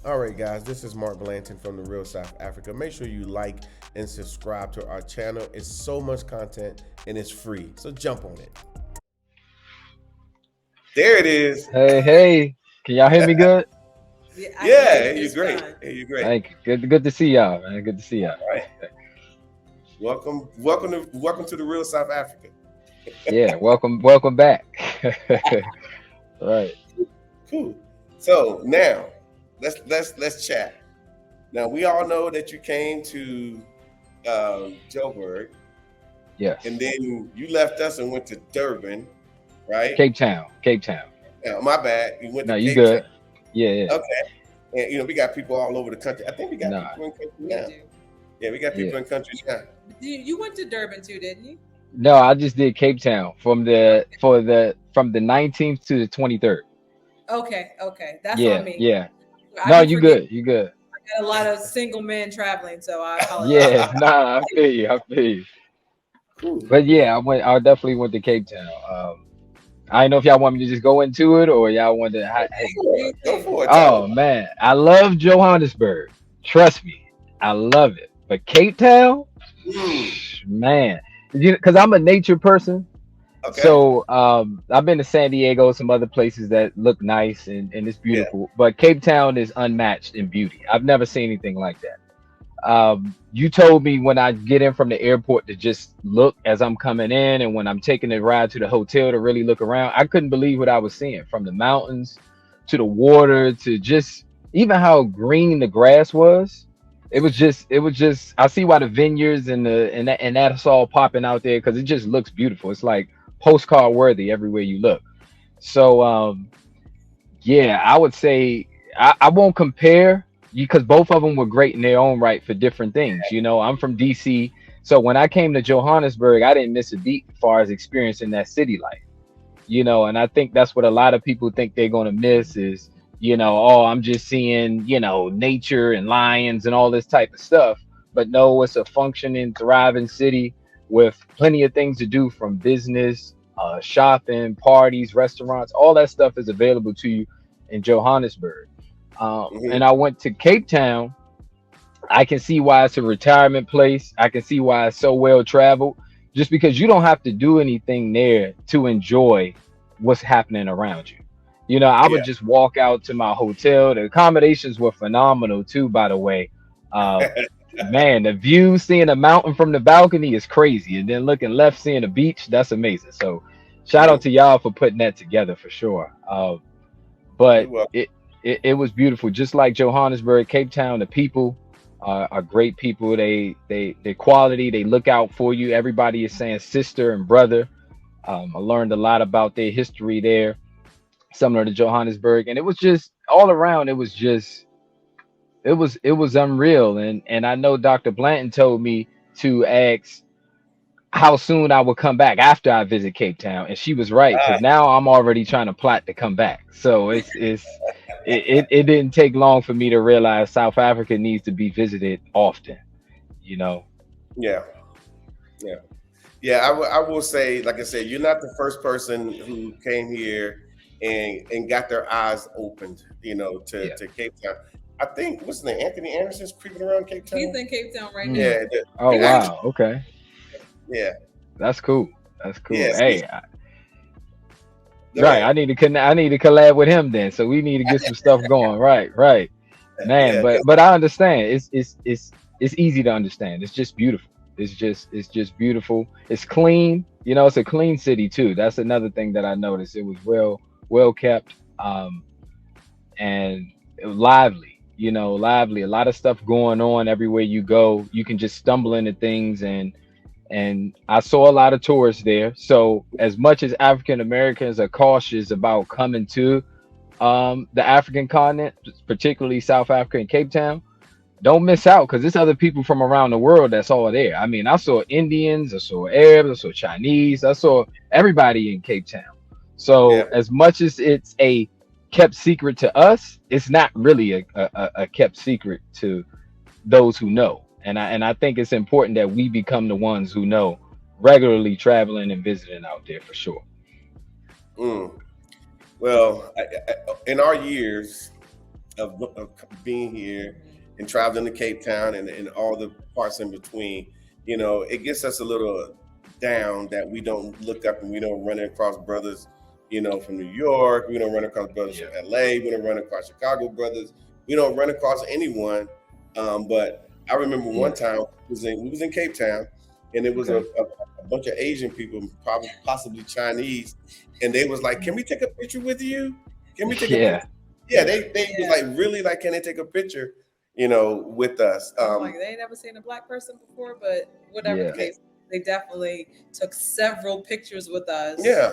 All right, guys, this is Mark Blanton from the Real South Africa. Make sure you like and subscribe to our channel. It's so much content and it's free. So jump on it. There it is. Hey, hey, can y'all hear me good? Yeah, I can hear Yeah, you you're just great. fine. Hey, you're great. Thank you. Good to see y'all, man. Good to see y'all. All right. Welcome to the Real South Africa. Yeah, welcome back. Right. Cool. So now let's chat. Now we all know that you came to Joburg, and Yes. then you left us and went to Durban, right? Cape Town. Cape Town. My bad. You went to No, you Cape Town. good. Yeah, yeah. Okay. And we got people all over the country. I think we got Nah. people in country We now. do. Yeah, we got Yeah. people in country now. You went to Durban too, didn't you? No, I just did Cape Town from the 19th to the 23rd. Okay. That's on Yeah, me. yeah. I No, be you forgetting. good. You good. I got a lot of single men traveling, so I apologize. Yeah, nah, I feel you. I feel you. Cool. But yeah, I definitely went to Cape Town. I don't know if y'all want me to just go into it or y'all want to. What do you Go think? for it. Tell Oh them. man, I love Johannesburg. Trust me, I love it. But Cape Town, Mm, man, because I'm a nature person. okay. So I've been to San Diego, some other places that look nice and it's Yeah. beautiful. But Cape Town is unmatched in beauty. I've never seen anything like that. You told me when I get in from the airport to just look as I'm coming in, and when I'm taking a ride to the hotel to really look around. I couldn't believe what I was seeing, from the mountains to the water to just even how green the grass was. It was just I see why the vineyards and that's all popping out there, because it just looks beautiful. It's like postcard worthy everywhere you look. So yeah, I would say I won't compare, because both of them were great in their own right for different things. I'm from DC, so when I came to Johannesburg, I didn't miss a beat as far as experiencing that city life. And I think that's what a lot of people think they're going to miss is, oh, I'm just seeing, nature and lions and all this type of stuff. But no, it's a functioning, thriving city with plenty of things to do, from business, shopping, parties, restaurants. All that stuff is available to you in Johannesburg. And Hmm. I went to Cape Town. I can see why it's a retirement place. I can see why it's so well traveled, just because you don't have to do anything there to enjoy what's happening around you. I would Yeah. just walk out to my hotel. The accommodations were phenomenal too, by the way. Uh, Man, the view, seeing a mountain from the balcony is crazy, and then looking left, seeing a beach, that's amazing. So, shout out Hmm. to y'all for putting that together for sure. You're But welcome. it was beautiful, just like Johannesburg. Cape Town, the people are great people. They quality, they look out for you. Everybody is saying sister and brother. I learned a lot about their history there, similar to Johannesburg, and it was just all around. It was unreal. And I know Dr. Blanton told me to ask how soon I would come back after I visit Cape Town, and she was right, Ah, because now I'm already trying to plot to come back. So it didn't take long for me to realize South Africa needs to be visited often. You know, yeah. Yeah. Yeah. I will say, like I said, you're not the first person who came here and got their eyes opened, yeah. to Cape Town. I think what's his name? Anthony Anderson's creeping around Cape He's Town. in Cape Town right Mm. now. Yeah. The, Oh the actor. wow. Okay, Yeah. that's cool. That's cool. Yeah. See, Hey, go right. ahead. I need to collab with him then. So we need to get some stuff going. Right. Right. Man, Yeah. but I understand. It's easy to understand. It's just beautiful. It's just beautiful. It's clean. It's a clean city too. That's another thing that I noticed. It was well kept, and lively. Lively. A lot of stuff going on everywhere you go. You can just stumble into things, and I saw a lot of tourists there. So as much as African Americans are cautious about coming to the African continent, particularly South Africa and Cape Town, don't miss out, because there's other people from around the world that's all there. I mean, I saw Indians, I saw Arabs, I saw Chinese, I saw everybody in Cape Town. Yeah. So as much as it's a kept secret to us, it's not really a kept secret to those who know. And I think it's important that we become the ones who know, regularly traveling and visiting out there for sure. Mm. Well, in our years of being here and traveling to Cape Town and all the parts in between. You know, it gets us a little down that we don't look up and we don't run across brothers, you know, from New York. We don't run across brothers Yeah. from LA. We don't run across Chicago brothers. We don't run across anyone. But I remember one time we was in Cape Town, and it was Okay. a bunch of Asian people, probably possibly Chinese, and they was like, "Can we take a picture with you? Can we take a picture?" Yeah. Yeah, they was like, really, like, can they take a picture, you know, with us? I'm like, they ain't never seen a black person before, but whatever the Yeah. case, they definitely took several pictures with us Yeah,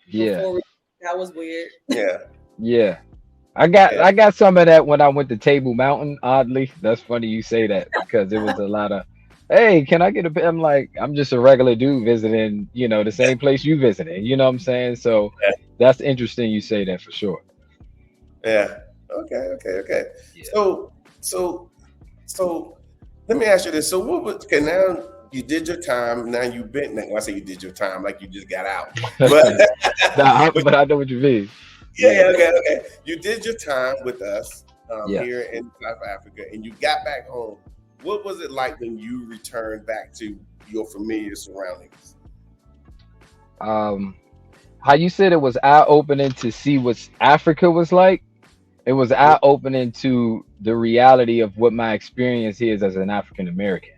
Yeah. before we, that was weird. yeah, Yeah. yeah, I got some of that when I went to Table Mountain, oddly. That's funny you say that because it was a lot of, hey, can I get a I'm like, I'm just a regular dude visiting, you know, the same place you visiting. You know what I'm saying? So that's interesting you say that for sure. yeah. Okay, okay, okay. Yeah. So, so, so, let me ask you this. So, what was? Okay, now you did your time. Now you've been. Now, when I say you did your time, like you just got out, but Nah, but but I know what you mean. yeah, Yeah. yeah, okay, okay. You did your time with us Yes. here in South Africa, and you got back home. What was it like when you returned back to your familiar surroundings? Um, how you said it was eye opening to see what Africa was like. It was eye opening to the reality of what my experience is as an African American.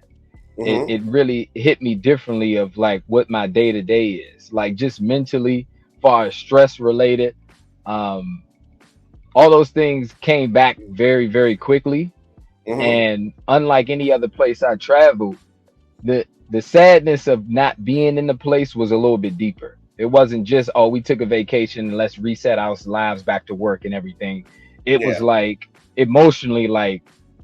It Mm-hmm. really hit me differently of like what my day to day is like just mentally, far as stress related. Um, all those things came back very quickly. Mm-hmm. And unlike any other place I traveled, the sadness of not being in the place was a little bit deeper. It wasn't just, oh, we took a vacation and let's reset our lives back to work and everything. It Yeah, was like emotionally like,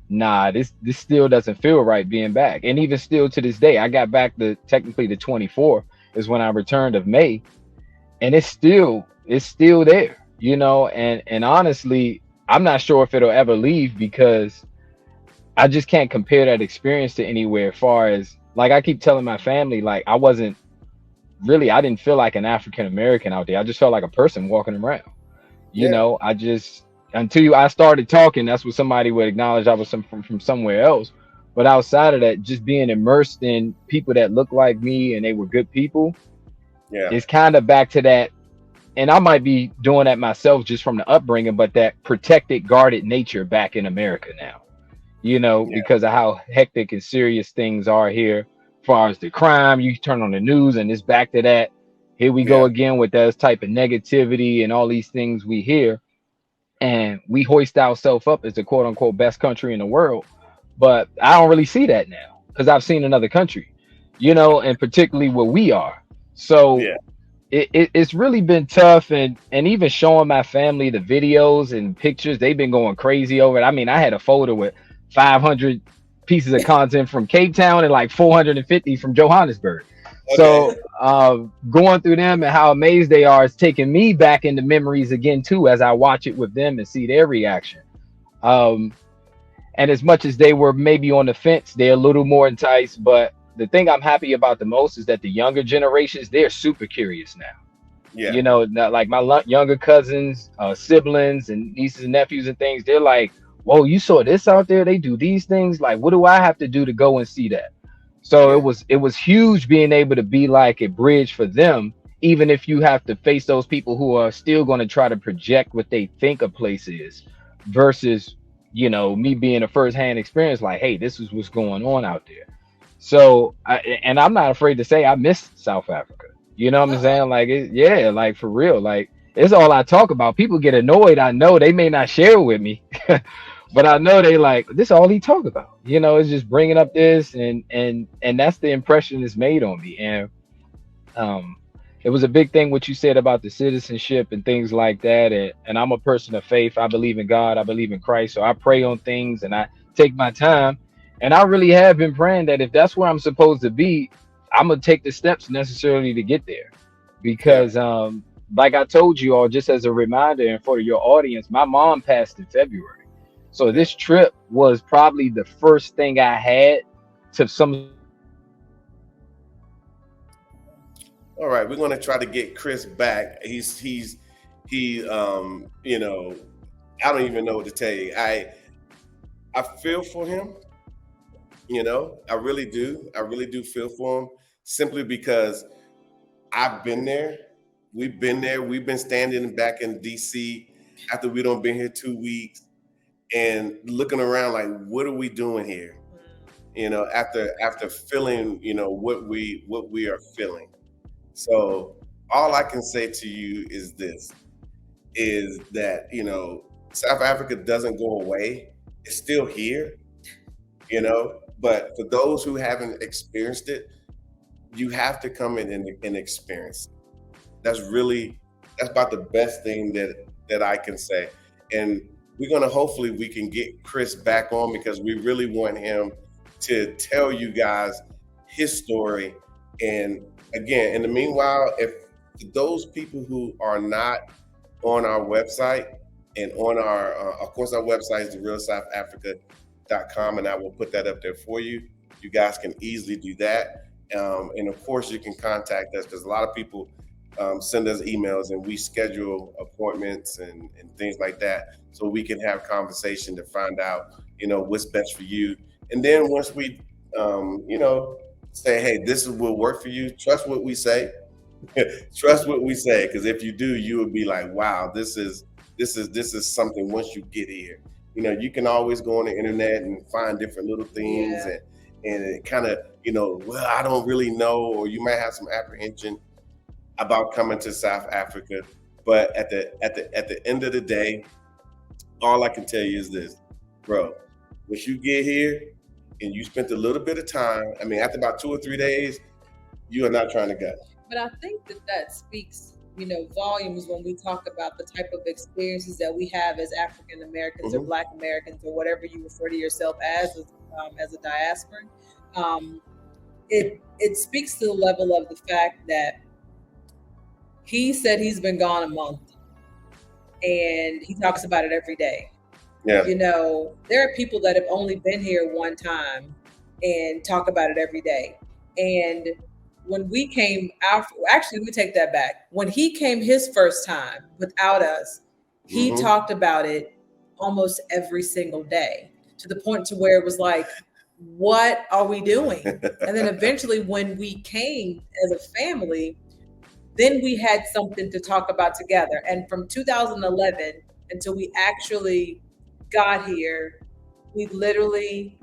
nah, this still doesn't feel right being back. And even still to this day, I got back the technically the 24th is when I returned of May, and it's still there, you know, and honestly, I'm not sure if it'll ever leave because I just can't compare that experience to anywhere as far as like I keep telling my family like I didn't feel like an African American out there. I just felt like a person walking around. You yeah, know, I just until I started talking, that's what somebody would acknowledge I was from somewhere else. But outside of that, just being immersed in people that look like me and they were good people, yeah, is kind of back to that. And I might be doing that myself just from the upbringing, but that protected, guarded nature back in America now, you know, yeah, because of how hectic and serious things are here. As far as the crime, you turn on the news and it's back to that. Here we yeah, go again with that type of negativity and all these things we hear. And we hoist ourselves up as the quote unquote best country in the world. But I don't really see that now because I've seen another country, you know, and particularly where we are. So yeah. it's really been tough, and even showing my family the videos and pictures, they've been going crazy over it. I mean, I had a folder with 500 pieces of content from Cape Town and like 450 from Johannesburg. Okay. So going through them and how amazed they are is taking me back into memories again too as I watch it with them and see their reaction. um and as much as they were maybe on the fence, they're a little more enticed. But the thing I'm happy about the most is that the younger generations, they're super curious now. Yeah, You know, not like my younger cousins, siblings, and nieces and nephews and things. They're like, "Whoa, you saw this out there? They do these things. Like, what do I have to do to go and see that?" So yeah, it was huge being able to be like a bridge for them, even if you have to face those people who are still going to try to project what they think a place is, versus me being a first hand experience. Like, hey, this is what's going on out there. So, and I'm not afraid to say I miss South Africa. You know what I'm saying? Like, yeah, like for real. Like, it's all I talk about. People get annoyed. I know they may not share it with me, but I know they like this. All he talk about, it's just bringing up this, and that's the impression it's made on me. And um, it was a big thing what you said about the citizenship and things like that. And I'm a person of faith. I believe in God. I believe in Christ. So I pray on things and I take my time. And I really have been praying that if that's where I'm supposed to be, I'm gonna take the steps necessarily to get there. yeah. Because like I told you all, just as a reminder and for your audience, my mom passed in February. So Okay. this trip was probably the first thing I had to some sort of realize that I was supposed to be doing. All right, we're gonna try to get Chris back. He I don't even know what to tell you. I feel for him, I really do. I really do feel for him simply because I've been there. We've been there. We've been standing back in DC after we don't been here 2 weeks and looking around like, what are we doing here? After feeling, what we are feeling. So all I can say to you is this: is that South Africa doesn't go away. It's still here, But for those who haven't experienced it, you have to come in and experience it. That's about the best thing that I can say. And we're gonna hopefully we can get Chris back on because we really want him to tell you guys his story. And again, in the meanwhile, if those people who are not on our website and on of course, our website is therealsouthafrica.com, and I will put that up there for you. You guys can easily do that. And of course, you can contact us because a lot of people send us emails and we schedule appointments and things like that so we can have conversation to find out, what's best for you. And then once we, say, hey, this will work for you, trust what we say. Trust what we say, because if you do, you will be like, wow, this is something. Once you get here, you can always go on the internet and find different little things, Yeah. and it kind of, well, I don't really know, or you might have some apprehension about coming to South Africa. But at the end of the day, all I can tell you is this, bro. Once you get here and you spent a little bit of time, I mean, after about 2 or 3 days, you are not trying to go. But I think that speaks, volumes when we talk about the type of experiences that we have as African Americans or Hmm. Black Americans or whatever you refer to yourself as a diasporan. Um, it speaks to the level of the fact that he said he's been gone a month and he talks about it every day. Yeah. There are people that have only been here one time and talk about it every day. And when we came out, actually, we take that back. When he came his first time without us, he Hmm. talked about it almost every single day to the point to where it was like, what are we doing? And then eventually, when we came as a family, then we had something to talk about together. And from 2011 until we actually got here, we literally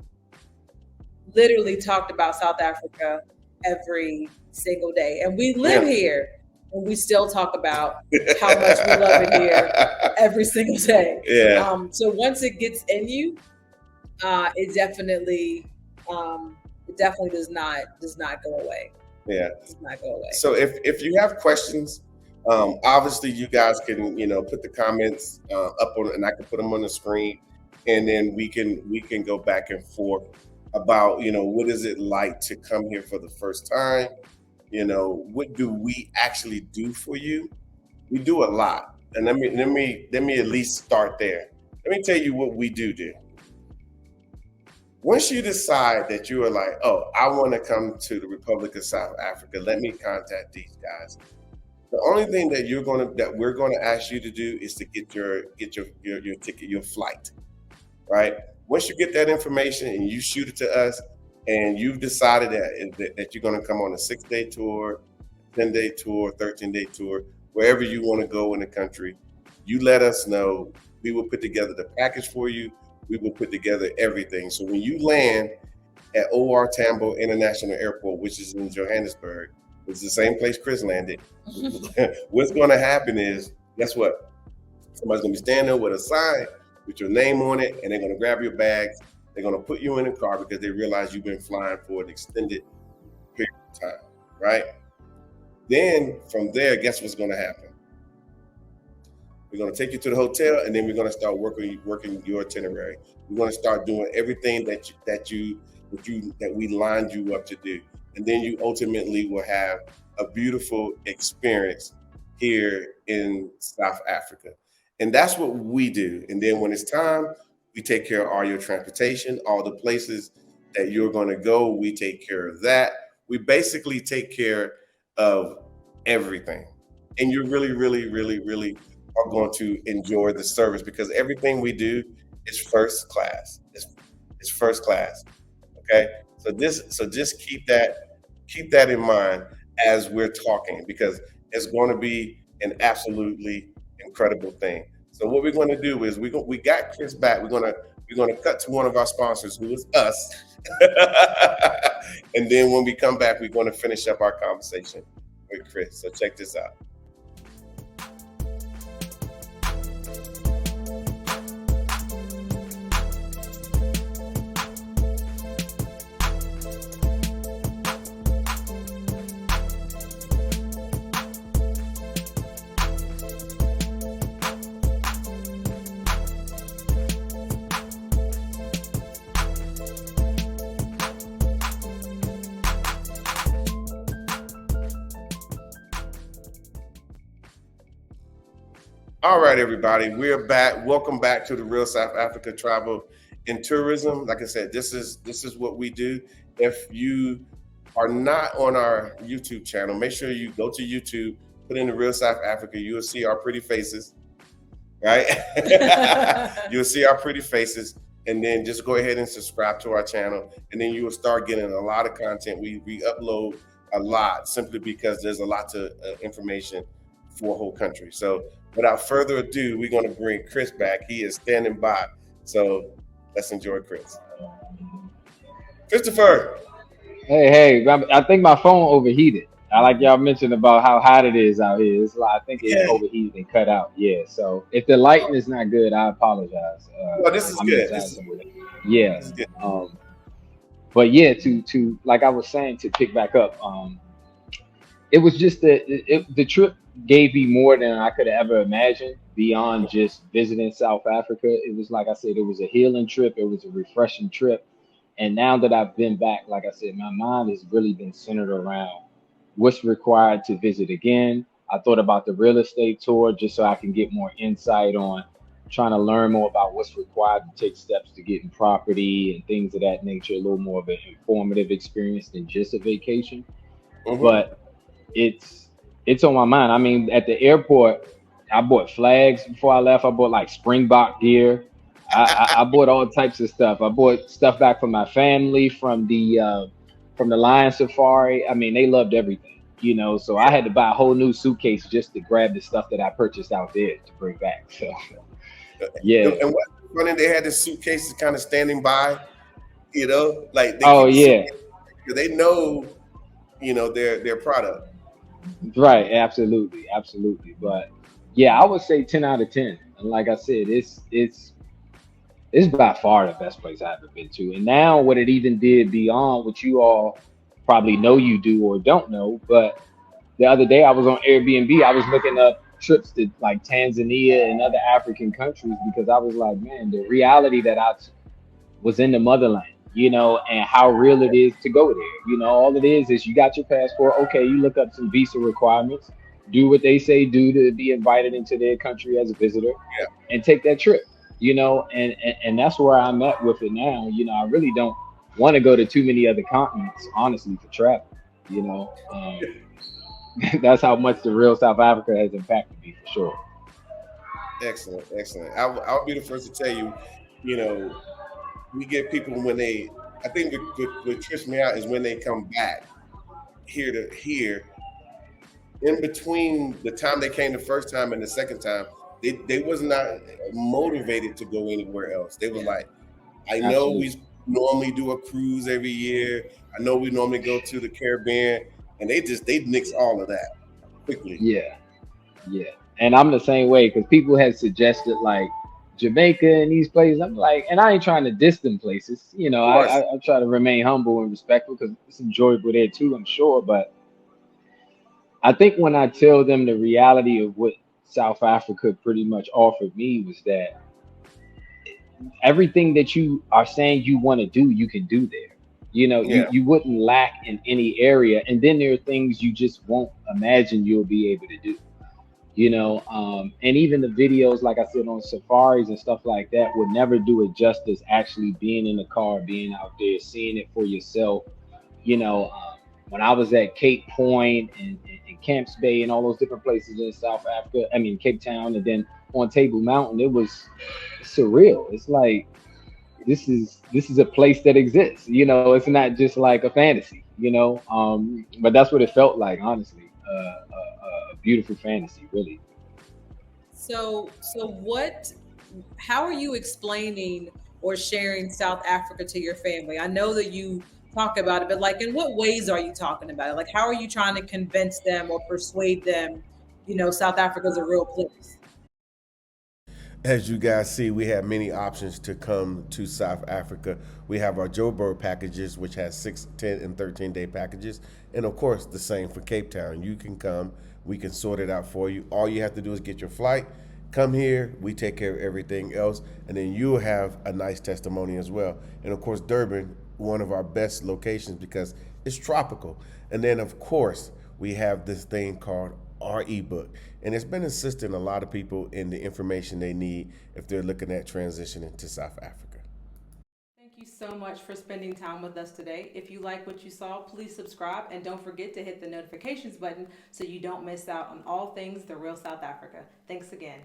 talked about South Africa every single day. And we live Yeah. here and we still talk about how much we love it here every single day. Yeah. So once it gets in you, it definitely does not go away. Yeah. Does not go away. So if you have questions, obviously you guys can put the comments up on, and I can put them on the screen, and then we can go back and forth about what is it like to come here for the first time. What do we actually do for you? We do a lot, and let me at least start there. Let me tell you what we do. Once you decide that you are like, oh, I want to come to the Republic of South Africa, let me contact these guys. The only thing that we're gonna ask you to do is to get your ticket, your flight, right? Once you get that information and you shoot it to us, and you've decided that you're gonna come on a 6-day tour, 10-day tour, 13-day tour, wherever you want to go in the country, you let us know. We will put together the package for you. We will put together everything. So when you land at OR Tambo International Airport, which is in Johannesburg, it's the same place Chris landed. What's going to happen is, guess what? Somebody's going to be standing there with a sign with your name on it, and they're going to grab your bags. They're going to put you in a car because they realize you've been flying for an extended period of time, right? Then from there, guess what's going to happen? We're going to take you to the hotel, and then we're going to start working your itinerary. We're going to start doing everything that we lined you up to do, and then you ultimately will have a beautiful experience here in South Africa. And that's what we do. And then when it's time, we take care of all your transportation, all the places that you're going to go. We take care of that. We basically take care of everything, and you're really, really, really, really are going to enjoy the service because everything we do is first class. It's first class. Okay, so just keep that in mind as we're talking because it's going to be an absolutely incredible thing. So what we're going to do is we got Chris back. We're gonna cut to one of our sponsors, who is us, and then when we come back, we're going to finish up our conversation with Chris. So check this out. All right, everybody, we're back. Welcome back to the Real South Africa Travel and Tourism. Like I said, this is what we do. If you are not on our YouTube channel, make sure you go to YouTube, put in the Real South Africa. You will see our pretty faces, right? You'll see our pretty faces, and then just go ahead and subscribe to our channel, and then you will start getting a lot of content. We upload a lot simply because there's a lot of information for a whole country. So without further ado, we're going to bring Chris back. He is standing by. So let's enjoy Chris. Christopher. Hey, I think my phone overheated. I like y'all mentioned about how hot it is out here. It's like I think it Yeah. overheated and cut out. Yeah. So if the lighting is not good, I apologize. Well, this is I'm good. inside This is somewhere. good. Yeah. This is good. But yeah, to like I was saying, to pick back up, it was just the trip gave me more than I could have ever imagined beyond just visiting South Africa. It was like I said, it was a healing trip. It was a refreshing trip. And now that I've been back, like I said, my mind has really been centered around what's required to visit again. I thought about the real estate tour just so I can get more insight on trying to learn more about what's required to take steps to getting property and things of that nature, a little more of an informative experience than just a vacation. Mhm. But it's on my mind. I mean, at the airport, I bought flags before I left. I bought like Springbok gear. I bought all types of stuff. I bought stuff back from my family from the Lion Safari. I mean, they loved everything, you know. So I had to buy a whole new suitcase just to grab the stuff that I purchased out there to bring back. So yeah. And what funny, they had this suitcase kind of standing by, like they Oh keep the yeah. suitcase because they know, their product. Right. Absolutely. Absolutely. But yeah, I would say 10 out of 10. And like I said, it's by far the best place I've ever been to. And now what it even did beyond what you all probably know you do or don't know, but the other day I was on Airbnb, I was looking up trips to like Tanzania and other African countries because I was like, man, the reality that I was in the motherland, and how real it is to go there. All it is you got your passport. Okay, you look up some visa requirements, do what they say do to be invited into their country as a visitor, Yeah. and take that trip. And that's where I'm at with it now. I really don't want to go to too many other continents, honestly, for travel. That's how much the real South Africa has impacted me for sure. Excellent, excellent. I'll be the first to tell you, you know, we get people when they. I think what trips me out is when they come back here to here. In between the time they came the first time and the second time, they was not motivated to go anywhere else. They were like, I know Absolutely. we normally do a cruise every year. I know we normally go to the Caribbean, and they nix all of that quickly. Yeah. Yeah, and I'm the same way because people had suggested like Jamaica and these places. I'm like, and I ain't trying to diss them places. Of course, I try to remain humble and respectful because it's enjoyable there too, I'm sure. But I think when I tell them the reality of what South Africa pretty much offered me was that everything that you are saying you want to do, you can do there. yeah, You wouldn't lack in any area, and then there are things you just won't imagine you'll be able to do. And even the videos, like I said, on safaris and stuff like that would never do it justice actually being in the car, being out there, seeing it for yourself, you know. when I was at Cape Point and Camps Bay and all those different places in South Africa, I mean Cape Town, and then on Table Mountain, it was surreal. It's like this is a place that exists. It's not just like a fantasy. But that's what it felt like, honestly. A beautiful fantasy, really. So what? How are you explaining or sharing South Africa to your family? I know that you talk about it, but like, in what ways are you talking about it? Like, how are you trying to convince them or persuade them? South Africa is a real place. As you guys see, we have many options to come to South Africa. We have our Joburg packages, which has 6, 10, and 13-day packages. And of course, the same for Cape Town. You can come, we can sort it out for you. All you have to do is get your flight, come here, we take care of everything else, and then you'll have a nice testimony as well. And of course, Durban, one of our best locations because it's tropical. And then, of course, we have this thing called our ebook. And it's been assisting a lot of people in the information they need if they're looking at transitioning to South Africa. Thank you so much for spending time with us today. If you like what you saw, please subscribe and don't forget to hit the notifications button so you don't miss out on all things the real South Africa. Thanks again.